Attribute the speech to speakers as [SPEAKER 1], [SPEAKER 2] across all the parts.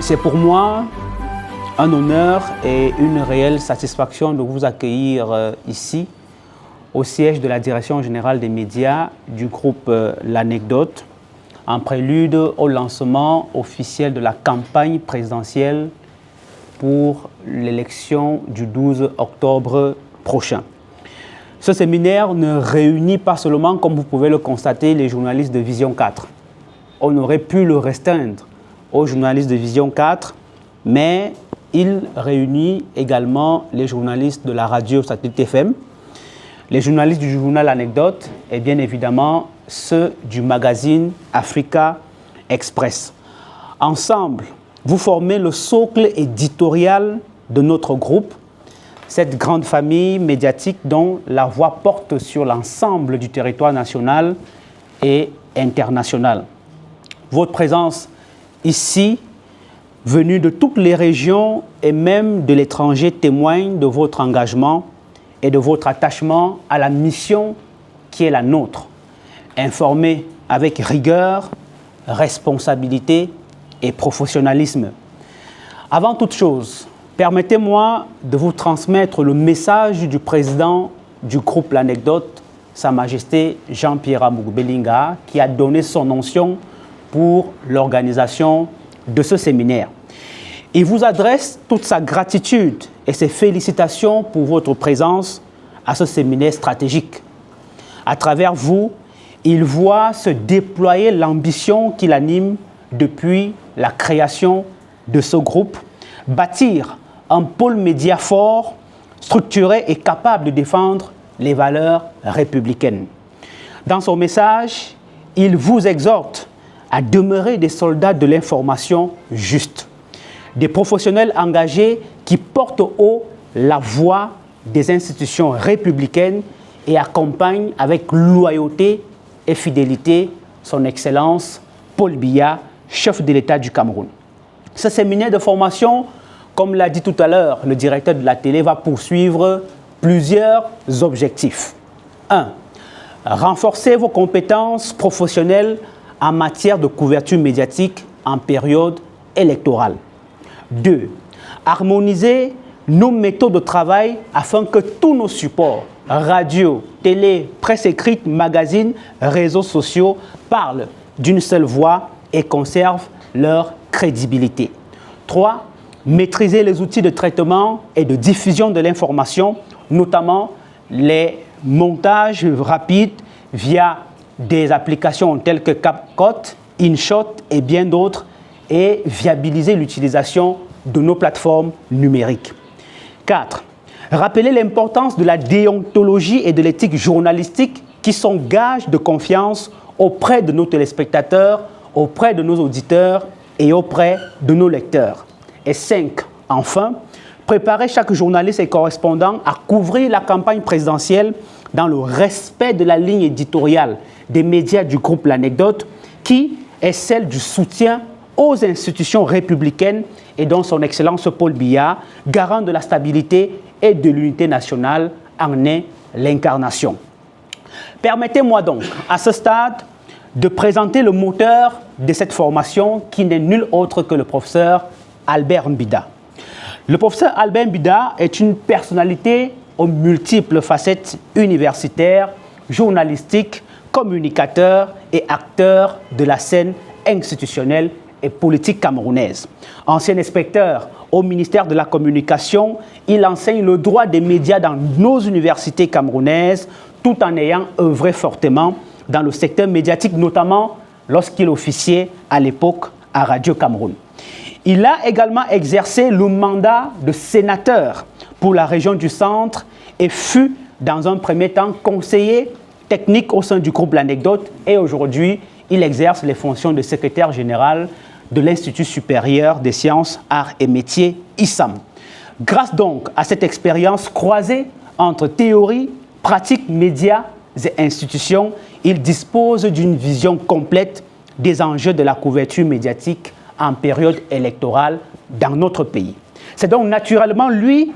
[SPEAKER 1] C'est pour moi un honneur et une réelle satisfaction de vous accueillir ici, au siège de la Direction générale des médias du groupe L'Anecdote, en prélude au lancement officiel de la campagne présidentielle pour l'élection du 12 octobre prochain. Ce séminaire ne réunit pas seulement, comme vous pouvez le constater, les journalistes de Vision 4. On aurait pu le restreindre aux journalistes de Vision 4, mais il réunit également les journalistes de la radio Satellite FM, les journalistes du journal Anecdote et bien évidemment ceux du magazine Africa Express. Ensemble, vous formez le socle éditorial de notre groupe, cette grande famille médiatique dont la voix porte sur l'ensemble du territoire national et international. Votre présence ici, venue de toutes les régions et même de l'étranger, témoigne de votre engagement et de votre attachement à la mission qui est la nôtre. Informer avec rigueur, responsabilité et professionnalisme. Avant toute chose, permettez-moi de vous transmettre le message du président du groupe L'Anecdote, Sa Majesté Jean-Pierre Amougou Belinga, qui a donné son onction pour l'organisation de ce séminaire. Il vous adresse toute sa gratitude et ses félicitations pour votre présence à ce séminaire stratégique. À travers vous, il voit se déployer l'ambition qui l'anime depuis la création de ce groupe, bâtir un pôle média fort, structuré et capable de défendre les valeurs républicaines. Dans son message, il vous exhorte à demeurer des soldats de l'information juste, des professionnels engagés qui portent haut la voix des institutions républicaines et accompagnent avec loyauté et fidélité son Excellence Paul Biya, chef de l'État du Cameroun. Ce séminaire de formation, comme l'a dit tout à l'heure le directeur de la télé, va poursuivre plusieurs objectifs. 1. Renforcer vos compétences professionnelles en matière de couverture médiatique en période électorale. 2. Harmoniser nos méthodes de travail afin que tous nos supports, radio, télé, presse écrite, magazines, réseaux sociaux, parlent d'une seule voix et conservent leur crédibilité. 3. Maîtriser les outils de traitement et de diffusion de l'information, notamment les montages rapides via des applications telles que CapCut, InShot et bien d'autres, et viabiliser l'utilisation de nos plateformes numériques. 4. Rappeler l'importance de la déontologie et de l'éthique journalistique qui sont gages de confiance auprès de nos téléspectateurs, auprès de nos auditeurs et auprès de nos lecteurs. Et 5. Enfin, préparer chaque journaliste et correspondant à couvrir la campagne présidentielle dans le respect de la ligne éditoriale des médias du groupe L'Anecdote, qui est celle du soutien aux institutions républicaines et dont son Excellence Paul Biya, garant de la stabilité et de l'unité nationale, en est l'incarnation. Permettez-moi donc, à ce stade, de présenter le moteur de cette formation qui n'est nul autre que le professeur Albert Mbida. Le professeur Albert Mbida est une personnalité aux multiples facettes universitaires, journalistiques, communicateur et acteur de la scène institutionnelle et politique camerounaise. Ancien inspecteur au ministère de la Communication, il enseigne le droit des médias dans nos universités camerounaises, tout en ayant œuvré fortement dans le secteur médiatique, notamment lorsqu'il officiait à l'époque à Radio Cameroun. Il a également exercé le mandat de sénateur pour la région du Centre et fut, dans un premier temps, conseiller technique au sein du groupe L'Anecdote, et aujourd'hui, il exerce les fonctions de secrétaire général de l'Institut supérieur des sciences, arts et métiers, ISAM. Grâce donc à cette expérience croisée entre théorie, pratique, médias et institutions, il dispose d'une vision complète des enjeux de la couverture médiatique en période électorale dans notre pays. C'est donc naturellement lui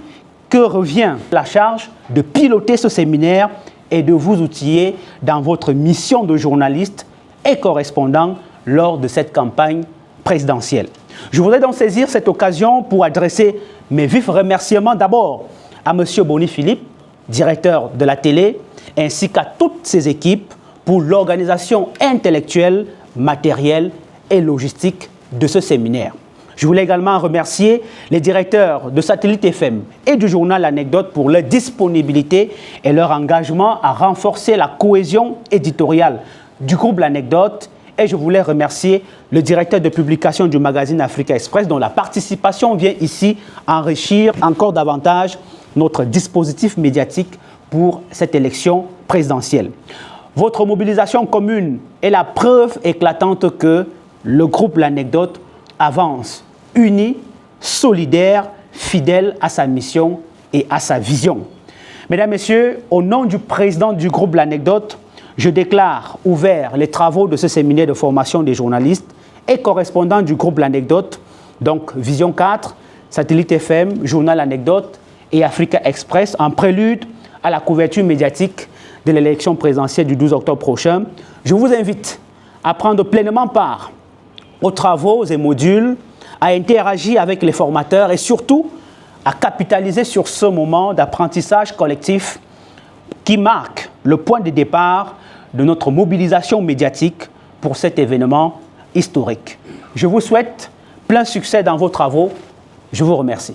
[SPEAKER 1] que revient la charge de piloter ce séminaire et de vous outiller dans votre mission de journaliste et correspondant lors de cette campagne présidentielle. Je voudrais donc saisir cette occasion pour adresser mes vifs remerciements d'abord à M. Boni Philippe, directeur de la télé, ainsi qu'à toutes ses équipes pour l'organisation intellectuelle, matérielle et logistique de ce séminaire. Je voulais également remercier les directeurs de Satellite FM et du journal L'Anecdote pour leur disponibilité et leur engagement à renforcer la cohésion éditoriale du groupe L'Anecdote. Et je voulais remercier le directeur de publication du magazine Africa Express dont la participation vient ici enrichir encore davantage notre dispositif médiatique pour cette élection présidentielle. Votre mobilisation commune est la preuve éclatante que le groupe L'Anecdote avance uni, solidaire, fidèle à sa mission et à sa vision. Mesdames, Messieurs, au nom du président du groupe L'Anecdote, je déclare ouverts les travaux de ce séminaire de formation des journalistes et correspondants du groupe L'Anecdote, donc Vision 4, Satellite FM, Journal Anecdote et Africa Express, en prélude à la couverture médiatique de l'élection présidentielle du 12 octobre prochain. Je vous invite à prendre pleinement part aux travaux et modules, à interagir avec les formateurs et surtout à capitaliser sur ce moment d'apprentissage collectif qui marque le point de départ de notre mobilisation médiatique pour cet événement historique. Je vous souhaite plein succès dans vos travaux. Je vous remercie.